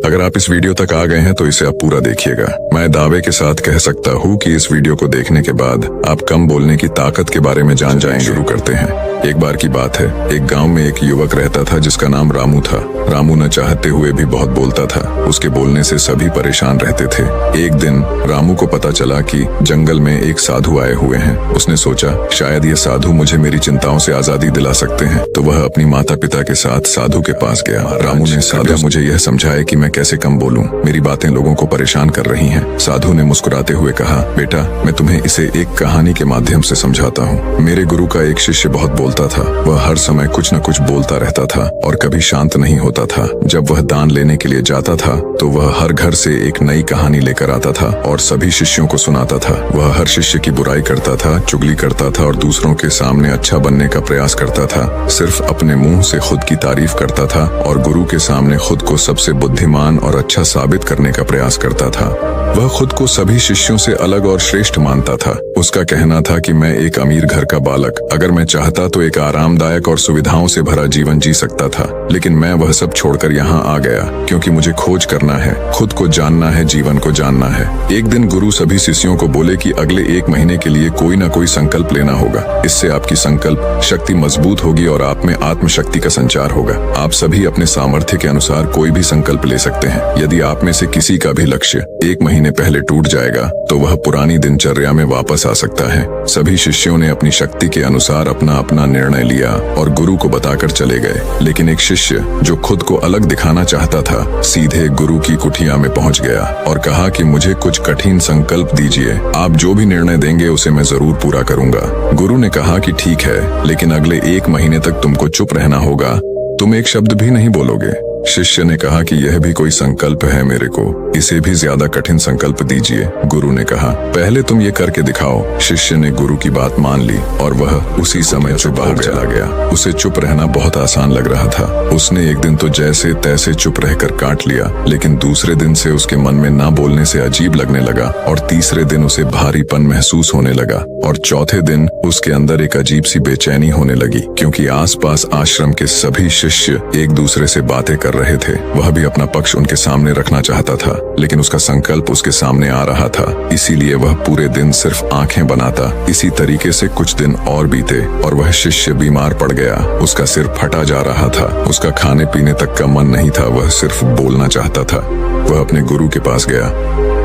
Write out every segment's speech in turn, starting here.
अगर आप इस वीडियो तक आ गए हैं तो इसे आप पूरा देखिएगा। मैं दावे के साथ कह सकता हूँ कि इस वीडियो को देखने के बाद आप कम बोलने की ताकत के बारे में जान जाएंगे। शुरू करते हैं। एक बार की बात है, एक गांव में एक युवक रहता था जिसका नाम रामू था। रामू न चाहते हुए भी बहुत बोलता था। उसके बोलने से सभी परेशान रहते थे। एक दिन रामू को पता चला कि जंगल में एक साधु आए हुए हैं। उसने सोचा शायद ये साधु मुझे मेरी चिंताओं से आजादी दिला सकते हैं, तो वह अपनी माता पिता के साथ साधु के पास गया। रामू ने साधु मुझे यह समझाए कि मैं कैसे कम बोलूं, मेरी बातें लोगों को परेशान कर रही हैं। साधु ने मुस्कुराते हुए कहा, बेटा मैं तुम्हें इसे एक कहानी के माध्यम से समझाता हूँ। मेरे गुरु का एक शिष्य बहुत बोलता था। वह हर समय कुछ न कुछ बोलता रहता था और कभी शांत नहीं होता था। जब वह दान लेने के लिए जाता था तो वह हर घर से एक नई कहानी लेकर आता था और सभी शिष्यों को सुनाता था। वह हर शिष्य की बुराई करता था, चुगली करता था और दूसरों के सामने अच्छा बनने का प्रयास करता था। सिर्फ अपने मुंह से खुद की तारीफ करता था और गुरु के सामने खुद को सबसे बुद्धिमान और अच्छा साबित करने का प्रयास करता था। वह खुद को सभी शिष्यों से अलग और श्रेष्ठ मानता था। उसका कहना था कि मैं एक अमीर घर का बालक, अगर मैं चाहता तो एक आरामदायक और सुविधाओं से भरा जीवन जी सकता था, लेकिन मैं वह सब छोड़कर यहाँ आ गया क्योंकि मुझे खोज करना है, खुद को जानना है, जीवन को जानना है। एक दिन गुरु सभी शिष्यों को बोले कि अगले 1 महीने के लिए कोई न कोई संकल्प लेना होगा। इससे आपकी संकल्प शक्ति मजबूत होगी और आप में आत्मशक्ति का संचार होगा। आप सभी अपने सामर्थ्य के अनुसार कोई भी संकल्प ले सकते हैं। यदि आप में से किसी का भी लक्ष्य 1 महीने पहले टूट जाएगा तो वह पुरानी दिनचर्या में वापस आ सकता है। सभी शिष्यों ने अपनी शक्ति के अनुसार अपना अपना निर्णय लिया और गुरु को बताकर चले गए। लेकिन एक शिष्य जो खुद को अलग दिखाना चाहता था सीधे गुरु की कुटिया में पहुंच गया और कहा कि मुझे कुछ कठिन संकल्प दीजिए, आप जो भी निर्णय देंगे उसे मैं जरूर पूरा करूंगा। गुरु ने कहा कि ठीक है, लेकिन अगले 1 महीने तक तुमको चुप रहना होगा, तुम एक शब्द भी नहीं बोलोगे। शिष्य ने कहा कि यह भी कोई संकल्प है मेरे को, इसे भी ज्यादा कठिन संकल्प दीजिए। गुरु ने कहा पहले तुम ये करके दिखाओ। शिष्य ने गुरु की बात मान ली और वह उसी समय से बाहर चला गया। उसे चुप रहना बहुत आसान लग रहा था। उसने एक दिन तो जैसे तैसे चुप रहकर काट लिया, लेकिन दूसरे दिन से उसके मन में ना बोलने से अजीब लगने लगा और तीसरे दिन उसे भारीपन महसूस होने लगा और चौथे दिन उसके अंदर एक अजीब सी बेचैनी होने लगी क्योंकि आसपास आश्रम के सभी शिष्य एक दूसरे से बातें कर रहे थे। वह भी अपना पक्ष उनके सामने रखना चाहता था, लेकिन उसका संकल्प उसके सामने आ रहा था, इसीलिए वह पूरे दिन सिर्फ आंखें बनाता। इसी तरीके से कुछ दिन और बीते और वह शिष्य बीमार पड़ गया। उसका सिर फटा जा रहा था, उसका खाने पीने तक का मन नहीं था, वह सिर्फ बोलना चाहता था। वह अपने गुरु के पास गया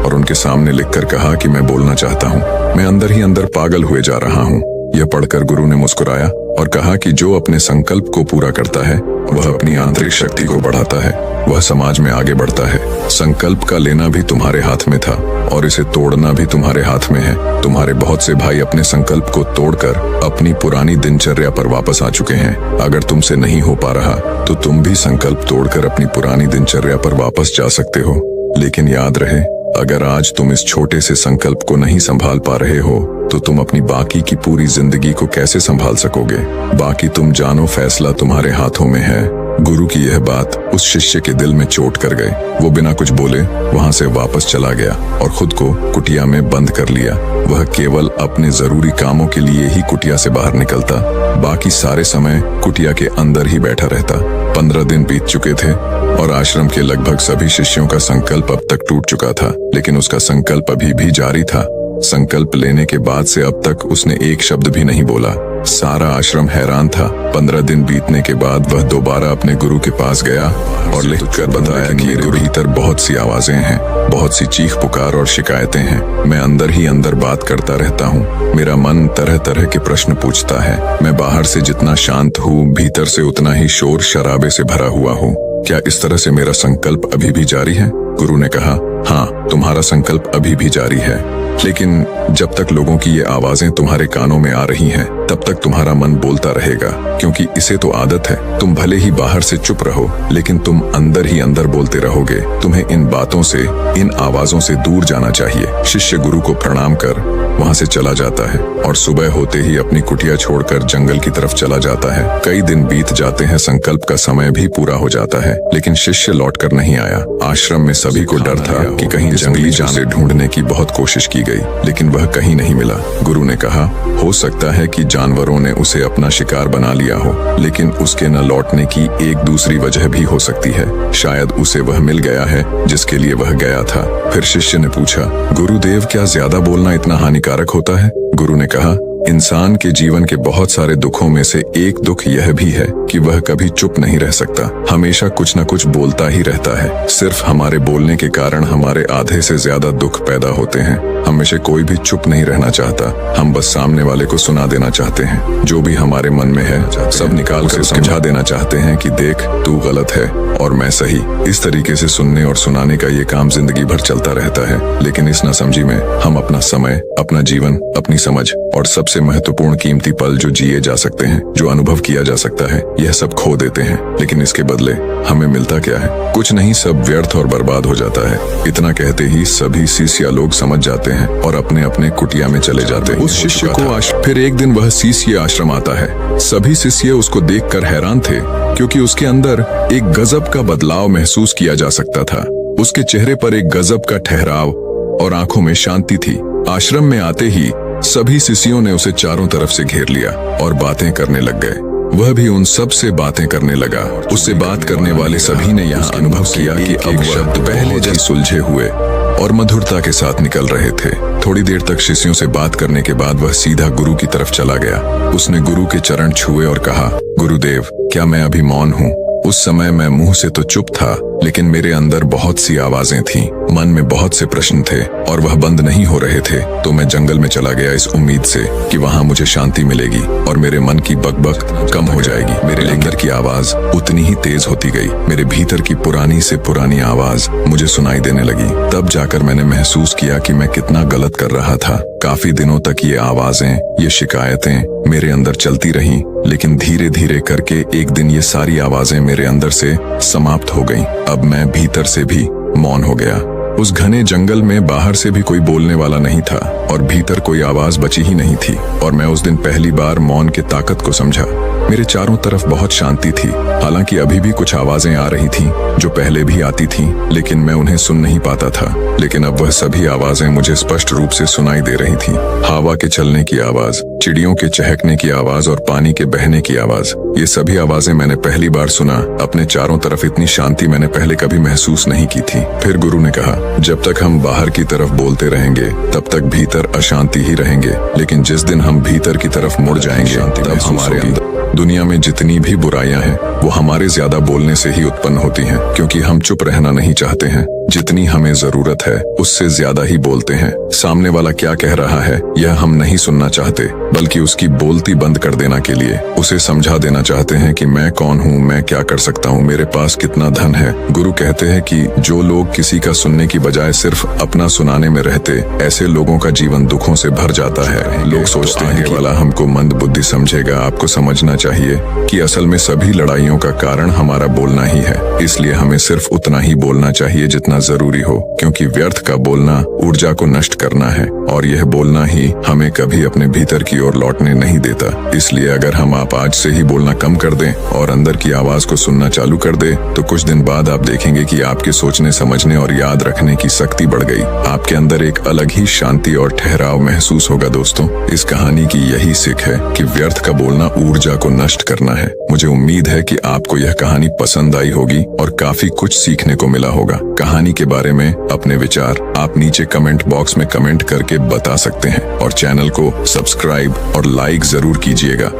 और उनके सामने लिखकर कहा कि मैं बोलना चाहता हूँ, मैं अंदर ही अंदर पागल हुए जा रहा हूँ। यह पढ़कर गुरु ने मुस्कुराया और कहा कि जो अपने संकल्प को पूरा करता है वह अपनी आंतरिक शक्ति को बढ़ाता है, वह समाज में आगे बढ़ता है। संकल्प का लेना भी तुम्हारे हाथ में था और इसे तोड़ना भी तुम्हारे हाथ में है। तुम्हारे बहुत से भाई अपने संकल्प को तोड़कर अपनी पुरानी दिनचर्या पर वापस आ चुके हैं। अगर तुमसे नहीं हो पा रहा तो तुम भी संकल्प तोड़कर अपनी पुरानी दिनचर्या पर वापस जा सकते हो। लेकिन याद रहे, अगर आज तुम इस छोटे से संकल्प को नहीं संभाल पा रहे हो तो तुम अपनी बाकी की पूरी जिंदगी को कैसे संभाल सकोगे। बाकी तुम जानो, फैसला तुम्हारे हाथों में है। गुरु की यह बात उस शिष्य के दिल में चोट कर गई। वो बिना कुछ बोले वहां से वापस चला गया और खुद को कुटिया में बंद कर लिया। वह केवल अपने जरूरी कामों के लिए ही कुटिया से बाहर निकलता, बाकी सारे समय कुटिया के अंदर ही बैठा रहता। 15 दिन बीत चुके थे और आश्रम के लगभग सभी शिष्यों का संकल्प अब तक टूट चुका था, लेकिन उसका संकल्प अभी भी जारी था। संकल्प लेने के बाद से अब तक उसने एक शब्द भी नहीं बोला। सारा आश्रम हैरान था। 15 दिन बीतने के बाद वह दोबारा अपने गुरु के पास गया और लिखकर बताया कि मेरे भीतर बहुत सी आवाजें हैं, बहुत सी चीख पुकार और शिकायतें हैं। मैं अंदर ही अंदर बात करता रहता हूँ। मेरा मन तरह तरह के प्रश्न पूछता है। मैं बाहर से जितना शांत हूँ, भीतर से उतना ही शोर शराबे से भरा हुआ हूँ। क्या इस तरह से मेरा संकल्प अभी भी जारी है? गुरु ने कहा, हाँ, तुम्हारा संकल्प अभी भी जारी है, लेकिन जब तक लोगों की ये आवाजें तुम्हारे कानों में आ रही हैं, तब तक तुम्हारा मन बोलता रहेगा, क्योंकि इसे तो आदत है। तुम भले ही बाहर से चुप रहो, लेकिन तुम अंदर ही अंदर बोलते रहोगे। तुम्हें इन बातों से, इन आवाजों से दूर जाना चाहिए। शिष्य गुरु को प्रणाम कर वहाँ से चला जाता है और सुबह होते ही अपनी कुटिया छोड़कर जंगल की तरफ चला जाता है। कई दिन बीत जाते हैं, संकल्प का समय भी पूरा हो जाता है, लेकिन शिष्य लौटकर नहीं आया। आश्रम में सभी को डर था कि कहीं जंगली जानवर ढूंढने की बहुत कोशिश की गई, लेकिन वह कहीं नहीं मिला। गुरु ने कहा, हो सकता है कि जानवरों ने उसे अपना शिकार बना लिया हो, लेकिन उसके न लौटने की एक दूसरी वजह भी हो सकती है। शायद उसे वह मिल गया है जिसके लिए वह गया था। फिर शिष्य ने पूछा, गुरुदेव, क्या ज्यादा बोलना इतना हानिकारक होता है? गुरु ने कहा, इंसान के जीवन के बहुत सारे दुखों में से एक दुख यह भी है कि वह कभी चुप नहीं रह सकता, हमेशा कुछ न कुछ बोलता ही रहता है। सिर्फ हमारे बोलने के कारण हमारे आधे से ज्यादा दुख पैदा होते हैं। हम में से कोई भी चुप नहीं रहना चाहता, हम बस सामने वाले को सुना देना चाहते हैं। जो भी हमारे मन में है सब निकाल कर समझा देना चाहते हैं कि देख, तू गलत है और मैं सही। इस तरीके से सुनने और सुनाने का ये काम जिंदगी भर चलता रहता है, लेकिन इस नासमझी में हम अपना समय, अपना जीवन, अपनी समझ और सबसे महत्वपूर्ण कीमती पल जो जिए जा सकते हैं, जो अनुभव किया जा सकता है, यह सब खो देते हैं। लेकिन इसके बदले हमें मिलता क्या है? कुछ नहीं, सब व्यर्थ और बर्बाद हो जाता है। इतना कहते ही सभी सीसिया लोग समझ जाते हैं और अपने अपने कुटिया में चले जाते हैं। उस शिष्य को फिर एक दिन वह सीसिया आश्रम आता है। सभी शिष्य उसको देखकर हैरान थे, क्योंकि उसके अंदर एक गजब का बदलाव महसूस किया जा सकता था। उसके चेहरे पर एक गजब का ठहराव और आंखों में शांति थी। आश्रम में आते ही सभी शिष्यों ने उसे चारों तरफ से घेर लिया और बातें करने लग गए। वह भी उन सब से बातें करने लगा। उससे बात करने वाले सभी ने यहाँ अनुभव किया कि अब शब्द पहले जैसे सुलझे हुए और मधुरता के साथ निकल रहे थे। थोड़ी देर तक शिष्यों से बात करने के बाद वह सीधा गुरु की तरफ चला गया। उसने गुरु के चरण छुए और कहा, गुरुदेव, क्या मैं अभी मौन हूँ? उस समय मैं मुंह से तो चुप था, लेकिन मेरे अंदर बहुत सी आवाजें थीं, मन में बहुत से प्रश्न थे और वह बंद नहीं हो रहे थे। तो मैं जंगल में चला गया इस उम्मीद से कि वहां मुझे शांति मिलेगी और मेरे मन की बकबक कम हो जाएगी। मेरे अंदर की आवाज उतनी ही तेज होती गई। मेरे भीतर की पुरानी से पुरानी आवाज मुझे सुनाई देने लगी। तब जाकर मैंने महसूस किया कि मैं कितना गलत कर रहा था। काफी दिनों तक ये आवाजें, ये शिकायतें मेरे अंदर चलती रहीं, लेकिन धीरे धीरे करके एक दिन ये सारी आवाजें मेरे अंदर से समाप्त हो गईं। अब मैं भीतर से भी मौन हो गया। उस घने जंगल में बाहर से भी कोई बोलने वाला नहीं था और भीतर कोई आवाज बची ही नहीं थी। और मैं उस दिन पहली बार मौन की ताकत को समझा। मेरे चारों तरफ बहुत शांति थी। हालांकि अभी भी कुछ आवाजें आ रही थीं, जो पहले भी आती थीं, लेकिन मैं उन्हें सुन नहीं पाता था। लेकिन अब वह सभी आवाजें मुझे स्पष्ट रूप से सुनाई दे रही थीं। हवा के चलने की आवाज, चिड़ियों के चहकने की आवाज और पानी के बहने की आवाज, ये सभी आवाजें मैंने पहली बार सुना। अपने चारों तरफ इतनी शांति मैंने पहले कभी महसूस नहीं की थी। फिर गुरु ने कहा, जब तक हम बाहर की तरफ बोलते रहेंगे तब तक भीतर अशांति ही रहेंगे, लेकिन जिस दिन हम भीतर की तरफ मुड़ जाएंगे तब हमारे अंदर दुनिया में जितनी भी बुराइयां हैं वो हमारे ज्यादा बोलने से ही उत्पन्न होती हैं, क्योंकि हम चुप रहना नहीं चाहते हैं। जितनी हमें जरूरत है उससे ज्यादा ही बोलते हैं। सामने वाला क्या कह रहा है यह हम नहीं सुनना चाहते, बल्कि उसकी बोलती बंद कर देना के लिए उसे समझा देना चाहते हैं कि मैं कौन हूँ, मैं क्या कर सकता हूँ, मेरे पास कितना धन है। गुरु कहते हैं कि जो लोग किसी का सुनने की बजाय सिर्फ अपना सुनाने में रहते, ऐसे लोगों का जीवन दुखों से भर जाता है। लोग सोचते हैं कि वाला हमको मंद बुद्धि समझेगा। आपको समझना चाहिए कि असल में सभी लड़ाइयों का कारण हमारा बोलना ही है। इसलिए हमें सिर्फ उतना ही बोलना चाहिए जितना जरूरी हो, क्योंकि व्यर्थ का बोलना ऊर्जा को नष्ट करना है और यह बोलना ही हमें कभी अपने भीतर की ओर लौटने नहीं देता। इसलिए अगर हम आप आज से ही बोलना कम कर दें और अंदर की आवाज को सुनना चालू कर दें, तो कुछ दिन बाद आप देखेंगे कि आपके सोचने, समझने और याद रखने की शक्ति बढ़ गई। आपके अंदर एक अलग ही शांति और ठहराव महसूस होगा। दोस्तों, इस कहानी की यही सीख है कि व्यर्थ का बोलना ऊर्जा को नष्ट करना है। मुझे उम्मीद है कि आपको यह कहानी पसंद आई होगी और काफी कुछ सीखने को मिला होगा। कहानी के बारे में अपने विचार आप नीचे कमेंट बॉक्स में कमेंट करके बता सकते हैं और चैनल को सब्सक्राइब और लाइक जरूर कीजिएगा।